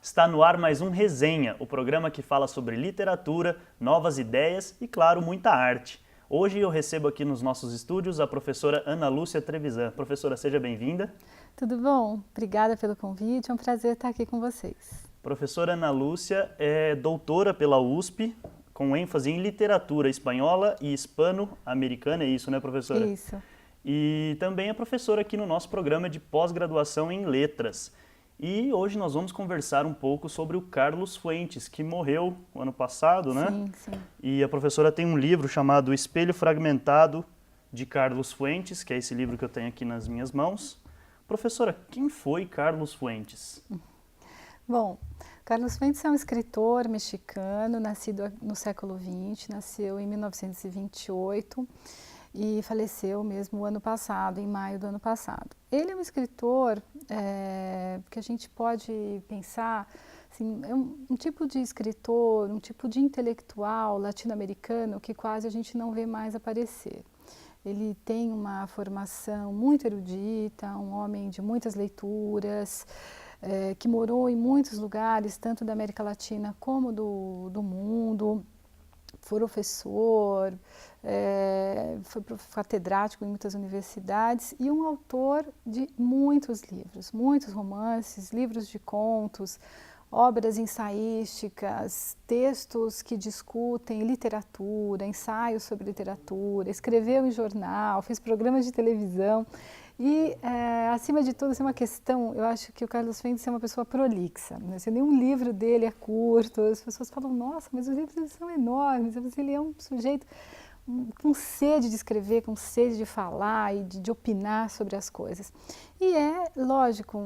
Está no ar mais um Resenha, o programa que fala sobre literatura, novas ideias e, claro, muita arte. Hoje eu recebo aqui nos nossos estúdios a professora Ana Lúcia Trevisan. Professora, seja bem-vinda. Tudo bom? Obrigada pelo convite, é um prazer estar aqui com vocês. Professora Ana Lúcia é doutora pela USP, com ênfase em literatura espanhola e hispano-americana, é isso, né, professora? Isso. E também é professora aqui no nosso programa de pós-graduação em letras. E hoje nós vamos conversar um pouco sobre o Carlos Fuentes, que morreu o ano passado, né? Sim. E a professora tem um livro chamado Espelho Fragmentado de Carlos Fuentes, que é esse livro que eu tenho aqui nas minhas mãos. Professora, quem foi Carlos Fuentes? Bom, Carlos Fuentes é um escritor mexicano, nascido no século XX, nasceu em 1928 e faleceu mesmo o ano passado, em maio do ano passado. Ele é um escritor que a gente pode pensar, assim, é um tipo de escritor, um tipo de intelectual latino-americano que quase a gente não vê mais aparecer. Ele tem uma formação muito erudita, um homem de muitas leituras, que morou em muitos lugares, tanto da América Latina como do mundo. Foi professor, foi catedrático em muitas universidades e um autor de muitos livros, muitos romances, livros de contos, obras ensaísticas, textos que discutem literatura, ensaios sobre literatura, escreveu em jornal, fez programas de televisão. E, acima de tudo, uma questão, eu acho que o Carlos Fuentes é uma pessoa prolixa, né? Se nenhum livro dele é curto, as pessoas falam, nossa, mas os livros dele são enormes, ele é um sujeito com sede de escrever, com sede de falar e de opinar sobre as coisas. E lógico,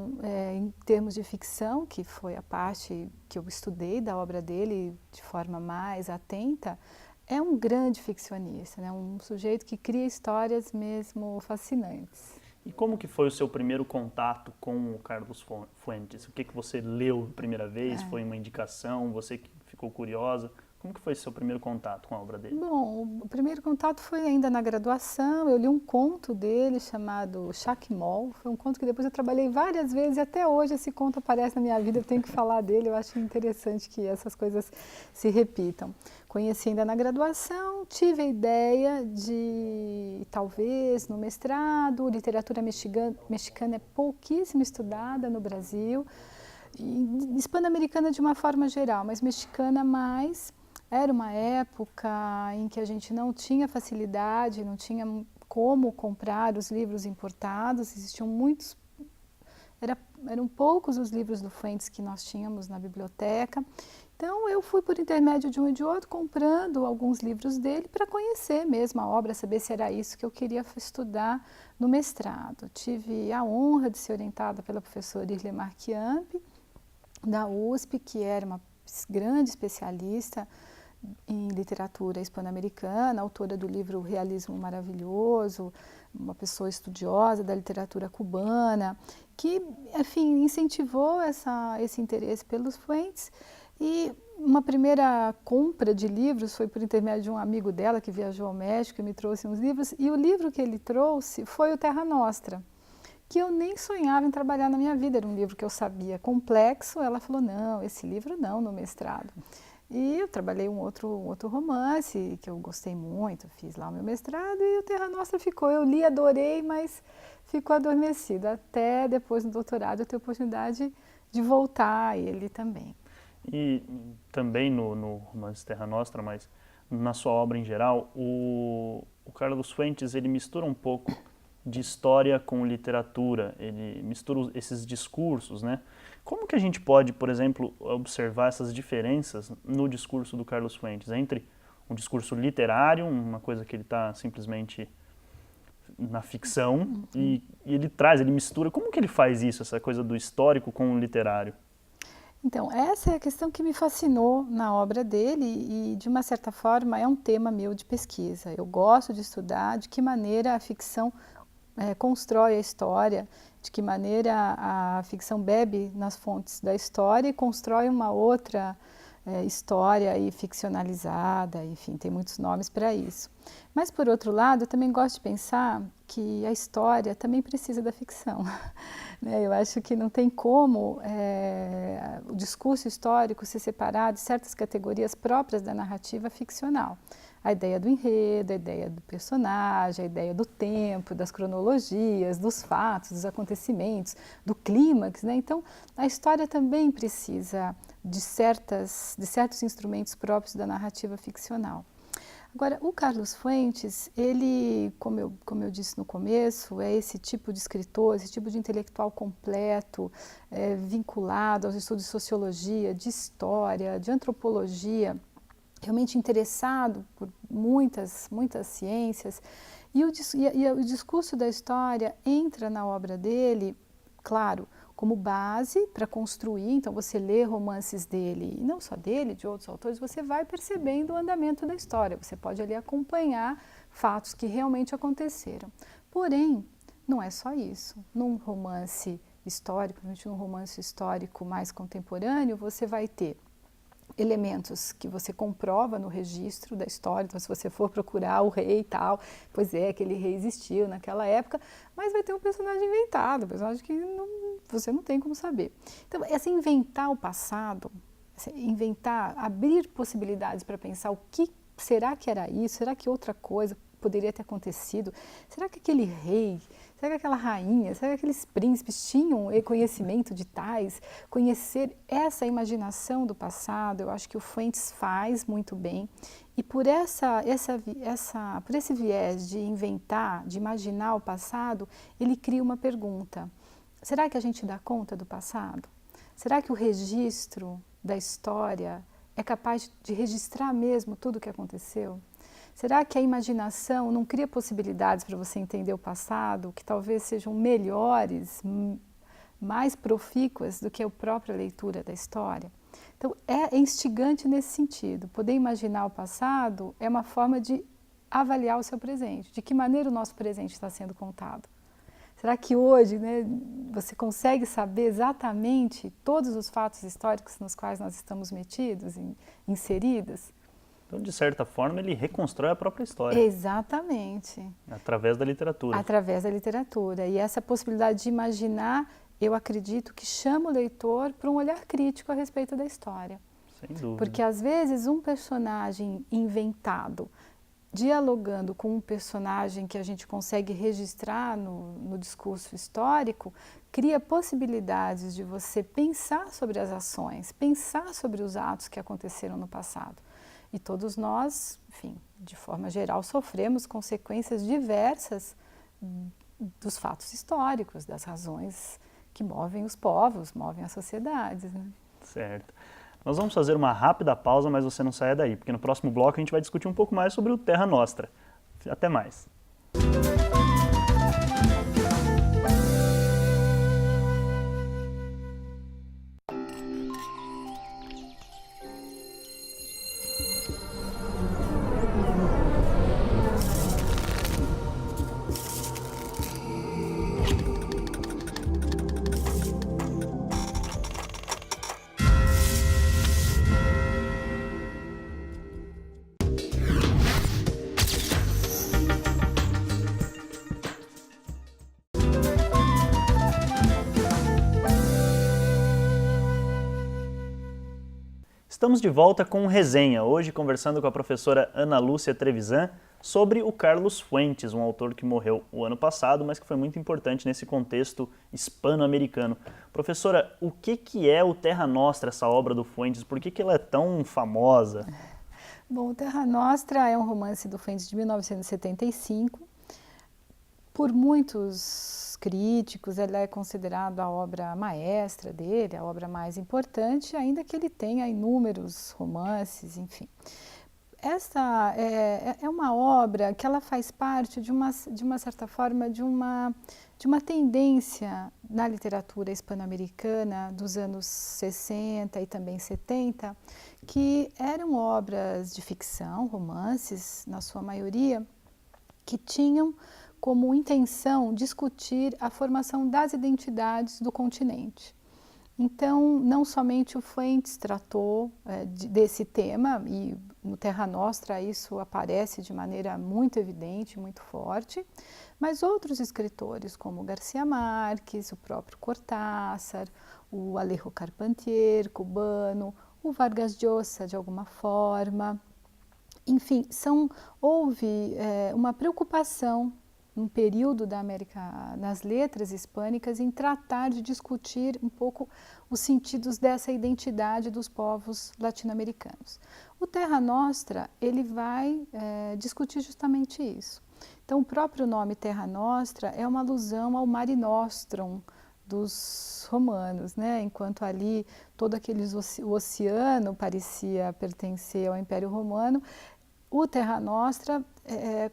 em termos de ficção, que foi a parte que eu estudei da obra dele de forma mais atenta, é um grande ficcionista, né? Um sujeito que cria histórias mesmo fascinantes. E como que foi o seu primeiro contato com o Carlos Fuentes? O que você leu a primeira vez? Foi uma indicação? Você que ficou curiosa? Como que foi o seu primeiro contato com a obra dele? Bom, o primeiro contato foi ainda na graduação. Eu li um conto dele chamado Chaquimol. Foi um conto que depois eu trabalhei várias vezes e até hoje esse conto aparece na minha vida. Eu tenho que falar dele. Eu acho interessante que essas coisas se repitam. Conheci ainda na graduação, tive a ideia de, talvez, no mestrado, literatura mexicana é pouquíssimo estudada no Brasil, e hispano-americana de uma forma geral, mas mexicana mais. Era uma época em que a gente não tinha facilidade, não tinha como comprar os livros importados, existiam muitos, eram poucos os livros do Fuentes que nós tínhamos na biblioteca. Então eu fui por intermédio de um e de outro comprando alguns livros dele para conhecer mesmo a obra, saber se era isso que eu queria estudar no mestrado. Tive a honra de ser orientada pela professora Irlemar Chiampi, da USP, que era uma grande especialista em literatura hispano-americana, autora do livro Realismo Maravilhoso, uma pessoa estudiosa da literatura cubana, que, enfim, incentivou esse interesse pelos Fuentes. E uma primeira compra de livros foi por intermédio de um amigo dela que viajou ao México e me trouxe uns livros, e o livro que ele trouxe foi o Terra Nostra, que eu nem sonhava em trabalhar na minha vida, era um livro que eu sabia complexo. Ela falou, não, esse livro não, no mestrado. E eu trabalhei um outro romance que eu gostei muito, fiz lá o meu mestrado e o Terra Nostra ficou. Eu li, adorei, mas ficou adormecido. Até depois no doutorado eu ter a oportunidade de voltar a ele também. E também no romance Terra Nostra, mas na sua obra em geral, o Carlos Fuentes ele mistura um pouco de história com literatura, ele mistura esses discursos, né? Como que a gente pode, por exemplo, observar essas diferenças no discurso do Carlos Fuentes, entre um discurso literário, uma coisa que ele está simplesmente na ficção, e ele mistura, como que ele faz isso, essa coisa do histórico com o literário? Então, essa é a questão que me fascinou na obra dele e, de uma certa forma, é um tema meu de pesquisa. Eu gosto de estudar de que maneira a ficção constrói a história, de que maneira a ficção bebe nas fontes da história e constrói uma outra história e ficcionalizada, enfim, tem muitos nomes para isso. Mas, por outro lado, eu também gosto de pensar que a história também precisa da ficção. Eu acho que não tem como o discurso histórico se separar de certas categorias próprias da narrativa ficcional. A ideia do enredo, a ideia do personagem, a ideia do tempo, das cronologias, dos fatos, dos acontecimentos, do clímax, né? Então, a história também precisa de certos instrumentos próprios da narrativa ficcional. Agora, o Carlos Fuentes, ele, como eu disse no começo, é esse tipo de escritor, esse tipo de intelectual completo, vinculado aos estudos de sociologia, de história, de antropologia, realmente interessado por muitas ciências, e o discurso da história entra na obra dele, claro, como base para construir. Então você lê romances dele, e não só dele, de outros autores, você vai percebendo o andamento da história, você pode ali acompanhar fatos que realmente aconteceram. Porém, não é só isso. Num romance histórico, principalmente num romance histórico mais contemporâneo, você vai ter elementos que você comprova no registro da história. Então, se você for procurar o rei e tal, pois é, aquele rei existiu naquela época, mas vai ter um personagem inventado, um personagem que você não tem como saber. Então, inventar o passado, abrir possibilidades para pensar o que será que era isso, será que outra coisa poderia ter acontecido, será que aquele rei, será que aquela rainha, será que aqueles príncipes tinham conhecimento de tais? Conhecer essa imaginação do passado, eu acho que o Fuentes faz muito bem. E por por esse viés de inventar, de imaginar o passado, ele cria uma pergunta. Será que a gente dá conta do passado? Será que o registro da história é capaz de registrar mesmo tudo o que aconteceu? Será que a imaginação não cria possibilidades para você entender o passado que talvez sejam melhores, mais profícuas do que a própria leitura da história? Então, é instigante nesse sentido. Poder imaginar o passado é uma forma de avaliar o seu presente. De que maneira o nosso presente está sendo contado? Será que hoje, né, você consegue saber exatamente todos os fatos históricos nos quais nós estamos metidos, inseridos? Então, de certa forma, ele reconstrói a própria história. Exatamente. Através da literatura. Através da literatura. E essa possibilidade de imaginar, eu acredito que chama o leitor para um olhar crítico a respeito da história. Sem dúvida. Porque, às vezes, um personagem inventado, dialogando com um personagem que a gente consegue registrar no discurso histórico, cria possibilidades de você pensar sobre as ações, pensar sobre os atos que aconteceram no passado. E todos nós, enfim, de forma geral, sofremos consequências diversas dos fatos históricos, das razões que movem os povos, movem as sociedades, né? Certo. Nós vamos fazer uma rápida pausa, mas você não saia daí, porque no próximo bloco a gente vai discutir um pouco mais sobre o Terra Nostra. Até mais. Estamos de volta com Resenha, hoje conversando com a professora Ana Lúcia Trevisan sobre o Carlos Fuentes, um autor que morreu o ano passado, mas que foi muito importante nesse contexto hispano-americano. Professora, o que é o Terra Nostra, essa obra do Fuentes? Por que ela é tão famosa? Bom, o Terra Nostra é um romance do Fuentes de 1975. Por muitos críticos, ela é considerada a obra maestra dele, a obra mais importante, ainda que ele tenha inúmeros romances, enfim. Essa é uma obra que ela faz parte de uma certa forma, de uma tendência na literatura hispano-americana dos anos 60 e também 70, que eram obras de ficção, romances, na sua maioria, que tinham como intenção discutir a formação das identidades do continente. Então, não somente o Fuentes tratou desse tema, e no Terra Nostra isso aparece de maneira muito evidente, muito forte, mas outros escritores como Garcia Marques, o próprio Cortázar, o Alejo Carpentier, cubano, o Vargas Llosa de alguma forma, enfim, houve uma preocupação num período da América, nas letras hispânicas, em tratar de discutir um pouco os sentidos dessa identidade dos povos latino-americanos. O Terra Nostra, ele vai discutir justamente isso. Então, o próprio nome Terra Nostra é uma alusão ao Mare Nostrum dos romanos, né? Enquanto ali todo o oceano parecia pertencer ao Império Romano, o Terra Nostra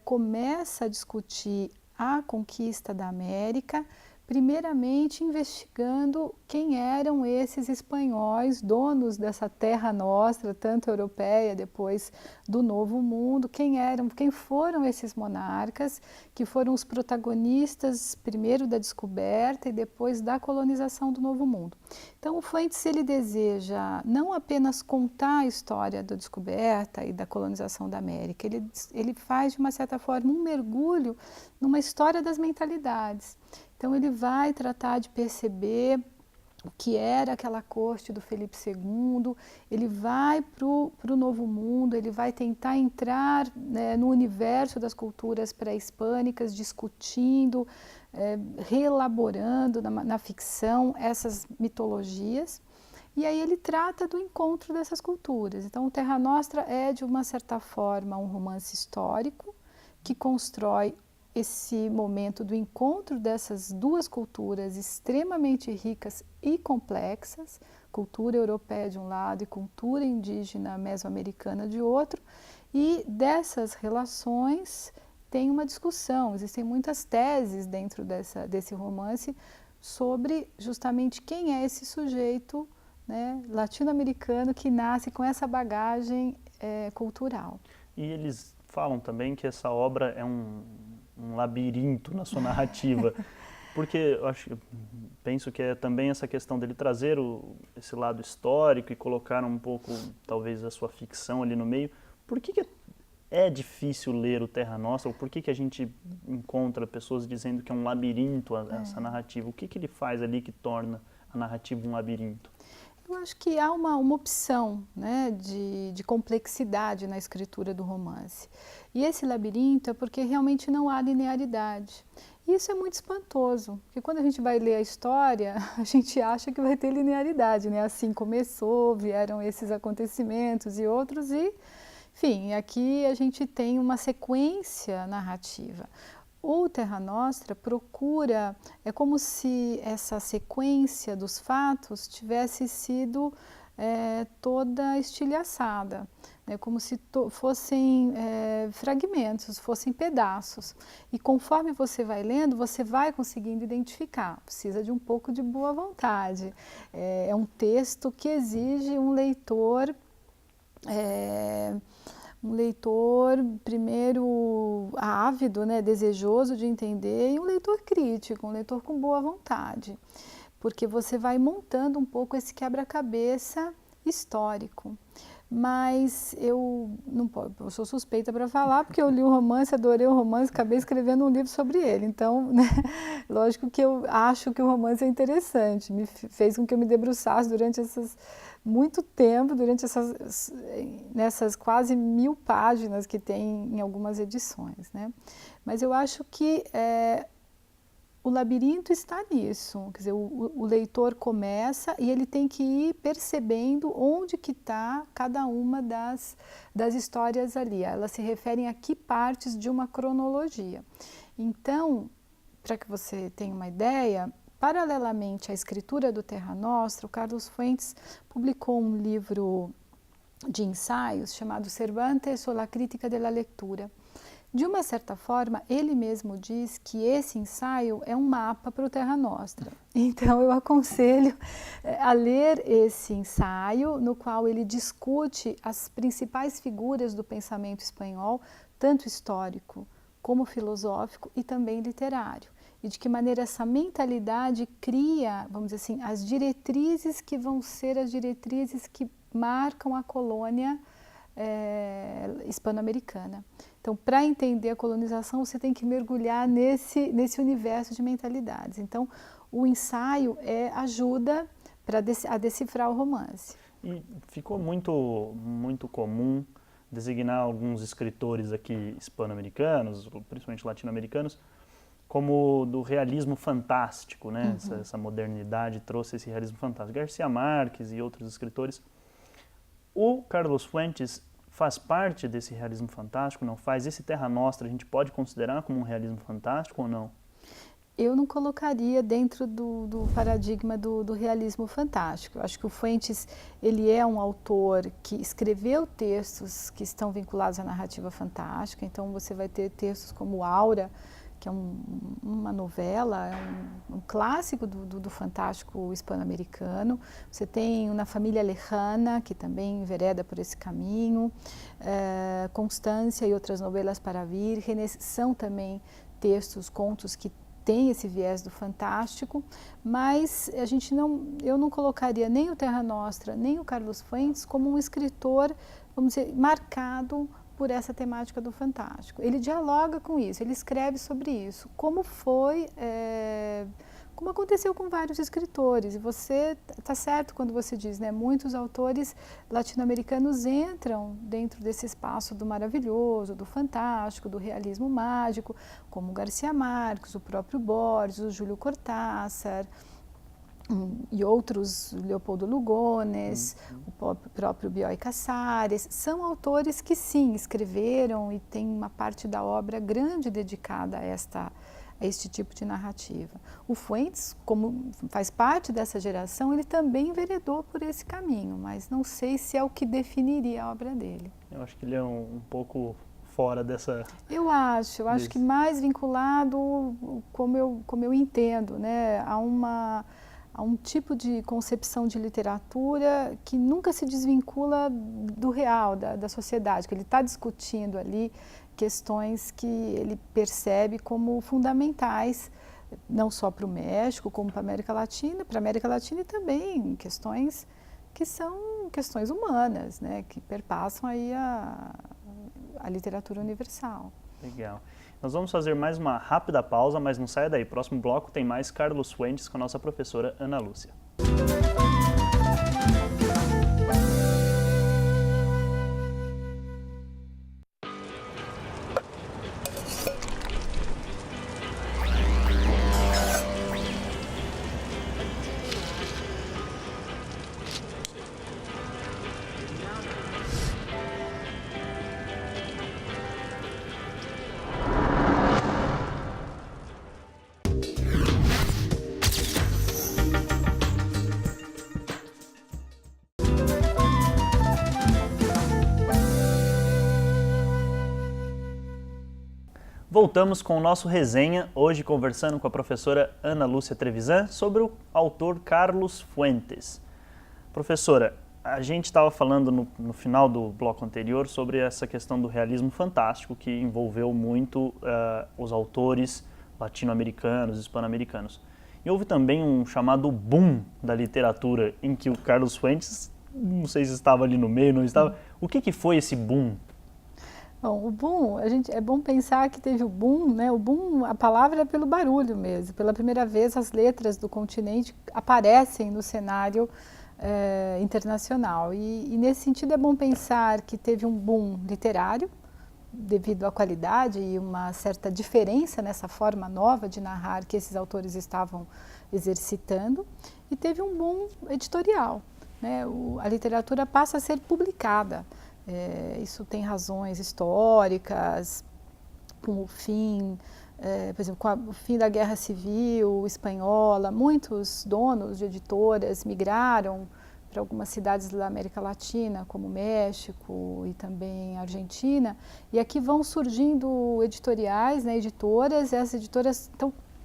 começa a discutir a conquista da América, primeiramente investigando quem eram esses espanhóis, donos dessa Terra Nostra, tanto europeia, depois do Novo Mundo, quem foram esses monarcas, que foram os protagonistas primeiro da descoberta e depois da colonização do Novo Mundo. Então, o Fuentes, ele deseja não apenas contar a história da descoberta e da colonização da América, ele faz, de uma certa forma, um mergulho numa história das mentalidades. Então, ele vai tratar de perceber o que era aquela corte do Felipe II, ele vai para o Novo Mundo, ele vai tentar entrar, né, no universo das culturas pré-hispânicas, discutindo, reelaborando na ficção essas mitologias, e aí ele trata do encontro dessas culturas. Então, o Terra Nostra é, de uma certa forma, um romance histórico que constrói esse momento do encontro dessas duas culturas extremamente ricas e complexas, cultura europeia de um lado e cultura indígena mesoamericana de outro, e dessas relações tem uma discussão, existem muitas teses dentro desse romance sobre justamente quem é esse sujeito, né, latino-americano que nasce com essa bagagem cultural. E eles falam também que essa obra é um labirinto na sua narrativa, porque penso que é também essa questão dele trazer esse lado histórico e colocar um pouco, talvez, a sua ficção ali no meio. Por que é difícil ler o Terra Nostra, ou por que a gente encontra pessoas dizendo que é um labirinto essa narrativa? O que ele faz ali que torna a narrativa um labirinto? Eu acho que há uma opção, né, de complexidade na escritura do romance. E esse labirinto é porque realmente não há linearidade. E isso é muito espantoso, porque quando a gente vai ler a história, a gente acha que vai ter linearidade, né? Assim começou, vieram esses acontecimentos e outros, e, enfim, aqui a gente tem uma sequência narrativa. O Terra Nostra procura, é como se essa sequência dos fatos tivesse sido toda estilhaçada, né, como se fossem fragmentos, fossem pedaços. E conforme você vai lendo, você vai conseguindo identificar, precisa de um pouco de boa vontade. É um texto que exige um leitor primeiro ávido, né, desejoso de entender, e um leitor crítico, um leitor com boa vontade, porque você vai montando um pouco esse quebra-cabeça histórico. Mas eu sou suspeita para falar, porque eu li o romance, adorei o romance, acabei escrevendo um livro sobre ele. Então, né, lógico que eu acho que o romance é interessante, me fez com que eu me debruçasse durante muito tempo, nessas quase 1000 páginas que tem em algumas edições, né? Mas eu acho que o labirinto está nisso, quer dizer, o leitor começa e ele tem que ir percebendo onde que está cada uma das histórias ali. Elas se referem a que partes de uma cronologia. Então, para que você tenha uma ideia, paralelamente à escritura do Terra Nostra, o Carlos Fuentes publicou um livro de ensaios chamado Cervantes ou la Crítica de la Lectura. De uma certa forma, ele mesmo diz que esse ensaio é um mapa para o Terra Nostra. Então, eu aconselho a ler esse ensaio, no qual ele discute as principais figuras do pensamento espanhol, tanto histórico como filosófico e também literário. e de que maneira essa mentalidade cria, vamos dizer assim, as diretrizes que vão ser as diretrizes que marcam a colônia hispano-americana. Então, para entender a colonização, você tem que mergulhar nesse universo de mentalidades. Então, o ensaio ajuda a decifrar o romance. E ficou muito comum designar alguns escritores aqui hispano-americanos, principalmente latino-americanos, como do realismo fantástico, né? Essa modernidade trouxe esse realismo fantástico. Garcia Marques e outros escritores. O Carlos Fuentes faz parte desse realismo fantástico, não faz? Esse Terra Nostra a gente pode considerar como um realismo fantástico ou não? Eu não colocaria dentro do paradigma do realismo fantástico. Eu acho que o Fuentes, ele é um autor que escreveu textos que estão vinculados à narrativa fantástica, então você vai ter textos como Aura, que é uma novela, um clássico do fantástico hispano-americano. Você tem Na Família Lejana, que também envereda por esse caminho, Constância e Outras Novelas para Vírgenes, são também textos, contos que têm esse viés do fantástico, mas eu não colocaria nem o Terra Nostra, nem o Carlos Fuentes como um escritor, vamos dizer, marcado por essa temática do fantástico. Ele dialoga com isso, ele escreve sobre isso, como aconteceu com vários escritores. E você está certo quando você diz, né, muitos autores latino-americanos entram dentro desse espaço do maravilhoso, do fantástico, do realismo mágico, como Garcia Marques, o próprio Borges, o Júlio Cortázar, e outros, Leopoldo Lugones, o próprio Bioy Casares, são autores que sim, escreveram e tem uma parte da obra grande dedicada a este tipo de narrativa. O Fuentes, como faz parte dessa geração, ele também enveredou por esse caminho, mas não sei se é o que definiria a obra dele. Eu acho que ele é um pouco fora dessa... Eu acho que mais vinculado, como eu entendo, né, a um tipo de concepção de literatura que nunca se desvincula do real, da sociedade, que ele está discutindo ali questões que ele percebe como fundamentais, não só para o México, como para a América Latina e também questões que são questões humanas, né, que perpassam aí a literatura universal. Legal. Nós vamos fazer mais uma rápida pausa, mas não saia daí. Próximo bloco tem mais Carlos Fuentes com a nossa professora Ana Lúcia. Voltamos com o nosso resenha, hoje conversando com a professora Ana Lúcia Trevisan sobre o autor Carlos Fuentes. Professora, a gente estava falando no final do bloco anterior sobre essa questão do realismo fantástico que envolveu muito os autores latino-americanos, hispano-americanos. E houve também um chamado boom da literatura em que o Carlos Fuentes, não sei se estava ali no meio, não estava. O que foi esse boom? Bom, o boom, é bom pensar que teve o boom, né? O boom, a palavra é pelo barulho mesmo. Pela primeira vez, as letras do continente aparecem no cenário internacional. E nesse sentido é bom pensar que teve um boom literário, devido à qualidade e uma certa diferença nessa forma nova de narrar que esses autores estavam exercitando, e teve um boom editorial, né? A literatura passa a ser publicada. Isso tem razões históricas, com o fim, por exemplo, com o fim da Guerra Civil Espanhola, muitos donos de editoras migraram para algumas cidades da América Latina, como México e também Argentina, e aqui vão surgindo editoriais, né, editoras, e essas editoras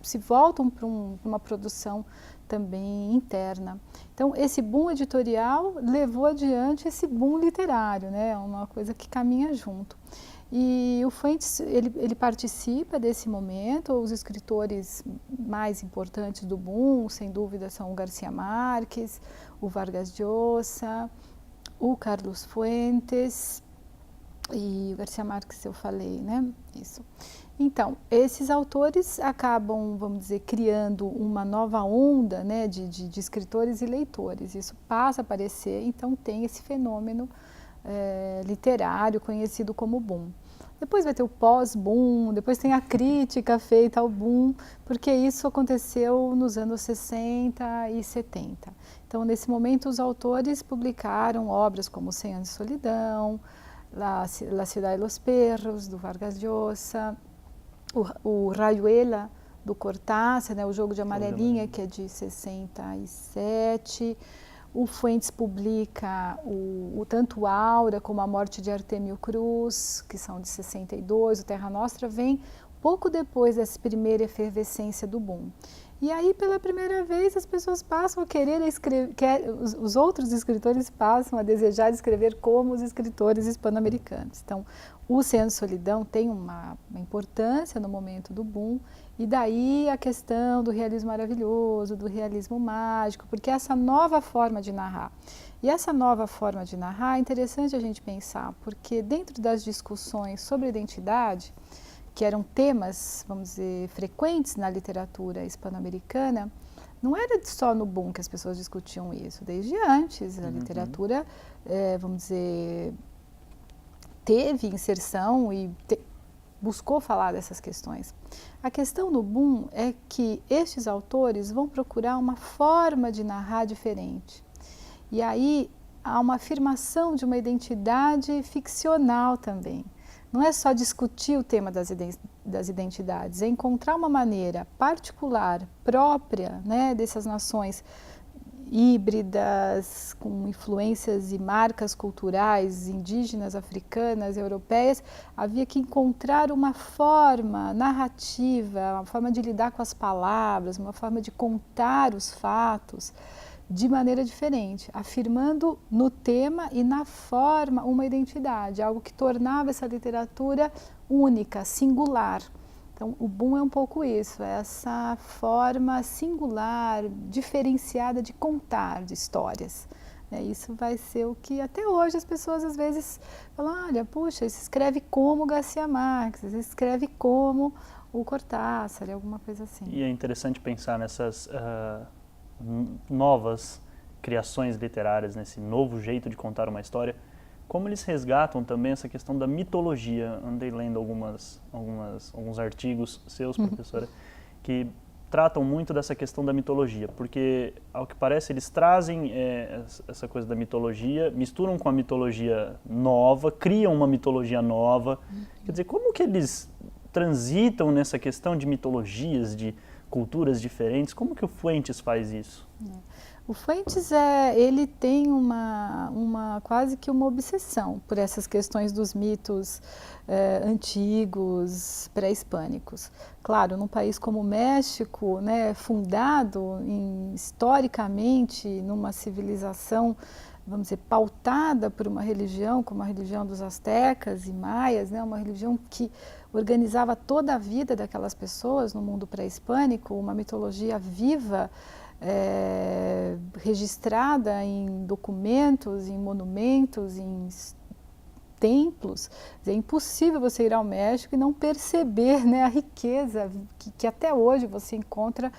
se voltam para uma produção também interna. Então, esse boom editorial levou adiante esse boom literário, né? Uma coisa que caminha junto. E o Fuentes, ele participa desse momento. Os escritores mais importantes do boom, sem dúvida, são o García Márquez, o Vargas Llosa, o Carlos Fuentes e o García Márquez eu falei, né? Isso. Então, esses autores acabam, vamos dizer, criando uma nova onda, né, de escritores e leitores. Isso passa a aparecer, então tem esse fenômeno literário conhecido como boom. Depois vai ter o pós-boom, depois tem a crítica feita ao boom, porque isso aconteceu nos anos 60 e 70. Então, nesse momento, os autores publicaram obras como 100 Anos de Solidão, La Ciudad de los Perros, do Vargas Llosa, o Rayuela, do Cortázar, né, o Jogo de Amarelinha, que é de 67. O Fuentes publica tanto Aura como A Morte de Artemio Cruz, que são de 62. O Terra Nostra vem pouco depois dessa primeira efervescência do boom. E aí, pela primeira vez, as pessoas passam a querer escrever, os outros escritores passam a desejar escrever como os escritores hispano-americanos. Então, o Cem Anos de Solidão tem uma importância no momento do boom, e daí a questão do realismo maravilhoso, do realismo mágico, porque essa nova forma de narrar. E essa nova forma de narrar é interessante a gente pensar, porque dentro das discussões sobre identidade, que eram temas, vamos dizer, frequentes na literatura hispano-americana, não era só no boom que as pessoas discutiam isso. Desde antes, a literatura, vamos dizer, teve inserção e buscou falar dessas questões. A questão do boom é que estes autores vão procurar uma forma de narrar diferente. E aí há uma afirmação de uma identidade ficcional também. Não é só discutir o tema das identidades, é encontrar uma maneira particular, própria, né, dessas nações híbridas, com influências e marcas culturais indígenas, africanas, europeias. Havia que encontrar uma forma narrativa, uma forma de lidar com as palavras, uma forma de contar os fatos de maneira diferente, afirmando no tema e na forma uma identidade, algo que tornava essa literatura única, singular. Então, o boom é um pouco isso, é essa forma singular, diferenciada de contar de histórias. Isso vai ser o que até hoje as pessoas às vezes falam, olha, puxa, você escreve como García Márquez, você escreve como o Cortázar, alguma coisa assim. E é interessante pensar nessas novas criações literárias, nesse novo jeito de contar uma história, como eles resgatam também essa questão da mitologia. Andei lendo alguns artigos seus, professora, que tratam muito dessa questão da mitologia, porque, ao que parece, eles trazem essa coisa da mitologia, misturam com a mitologia nova, criam uma mitologia nova. Quer dizer, como que eles transitam nessa questão de mitologias, de culturas diferentes? Como que o Fuentes faz isso? O Fuentes ele tem quase que uma obsessão por essas questões dos mitos antigos, pré-hispânicos. Claro, num país como o México, né, fundado historicamente numa civilização, vamos dizer, pautada por uma religião, como a religião dos astecas e maias, né, uma religião que organizava toda a vida daquelas pessoas no mundo pré-hispânico, uma mitologia viva, registrada em documentos, em monumentos, em templos. É impossível você ir ao México e não perceber, né, a riqueza que até hoje você encontra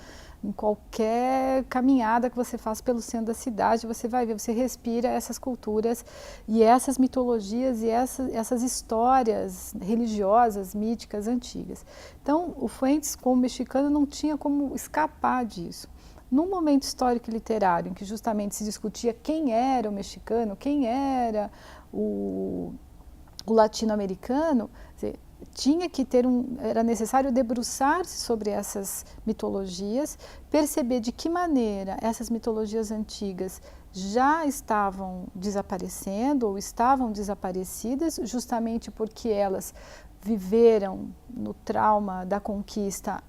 em qualquer caminhada que você faz pelo centro da cidade. Você vai ver, você respira essas culturas e essas mitologias e essas histórias religiosas, míticas, antigas. Então, o Fuentes, como mexicano, não tinha como escapar disso. Num momento histórico e literário em que justamente se discutia quem era o mexicano, quem era o latino-americano, tinha que ter era necessário debruçar-se sobre essas mitologias, perceber de que maneira essas mitologias antigas já estavam desaparecendo ou estavam desaparecidas, justamente porque elas viveram no trauma da conquista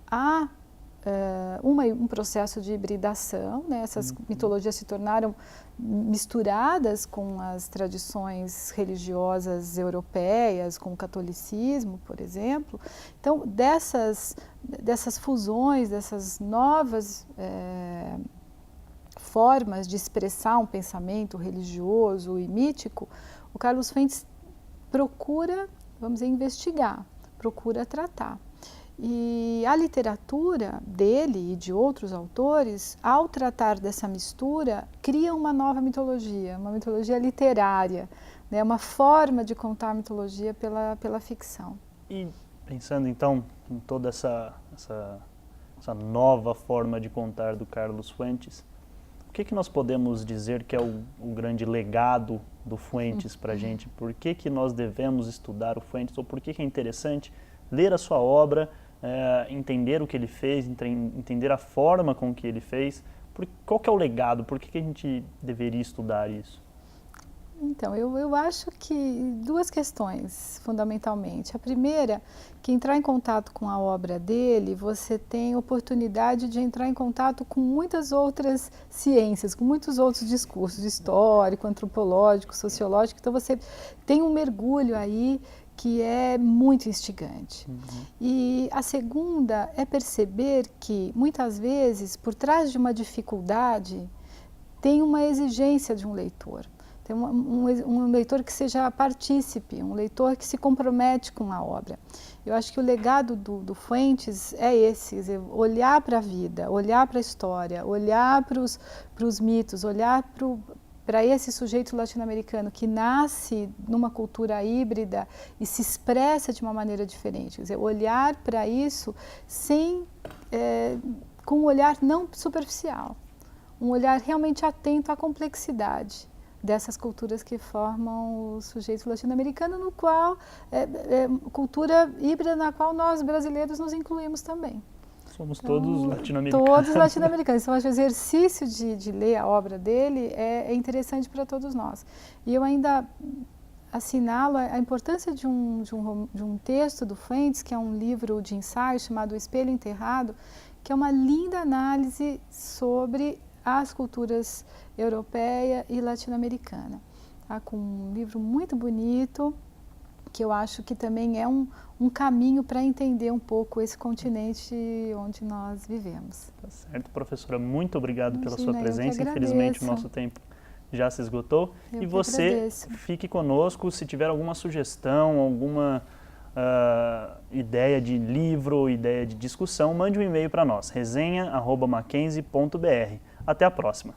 um processo de hibridação, né? Essas mitologias se tornaram misturadas com as tradições religiosas europeias, com o catolicismo, por exemplo. Então, dessas fusões, dessas novas formas de expressar um pensamento religioso e mítico, o Carlos Fuentes procura, vamos dizer, investigar, procura tratar. E a literatura dele e de outros autores, ao tratar dessa mistura, cria uma nova mitologia, uma mitologia literária, né? Uma forma de contar a mitologia pela ficção. E pensando então em toda essa nova forma de contar do Carlos Fuentes, o que nós podemos dizer que é o grande legado do Fuentes para a gente? Por que nós devemos estudar o Fuentes? Ou por que é interessante ler a sua obra, entender o que ele fez, entender a forma com que ele fez? Qual que é o legado? Por que a gente deveria estudar isso? Então, eu acho que duas questões, fundamentalmente. A primeira, que entrar em contato com a obra dele, você tem oportunidade de entrar em contato com muitas outras ciências, com muitos outros discursos, histórico, antropológico, sociológico. Então, você tem um mergulho aí que é muito instigante. E a segunda é perceber que, muitas vezes, por trás de uma dificuldade, tem uma exigência de um leitor. Tem um leitor que seja partícipe, um leitor que se compromete com a obra. Eu acho que o legado do Fuentes é esse, quer dizer, olhar para a vida, olhar para a história, olhar para os mitos, olhar para esse sujeito latino-americano que nasce numa cultura híbrida e se expressa de uma maneira diferente. Quer dizer, olhar para isso com um olhar não superficial, um olhar realmente atento à complexidade dessas culturas que formam o sujeito latino-americano, no qual cultura híbrida na qual nós brasileiros nos incluímos também. Somos todos latino-americanos. Todos latino-americanos. Então, acho que o exercício de ler a obra dele é interessante para todos nós. E eu ainda assinalo a importância de um texto do Fuentes, que é um livro de ensaio chamado O Espelho Enterrado, que é uma linda análise sobre as culturas europeia e latino-americana. Tá? Com um livro muito bonito, que eu acho que também é um caminho para entender um pouco esse continente onde nós vivemos. Tá certo, professora. Muito obrigado pela sua presença. Infelizmente, o nosso tempo já se esgotou. E você fique conosco. Se tiver alguma sugestão, alguma ideia de livro, ideia de discussão, mande um e-mail para nós, resenha@mackenzie.br. Até a próxima.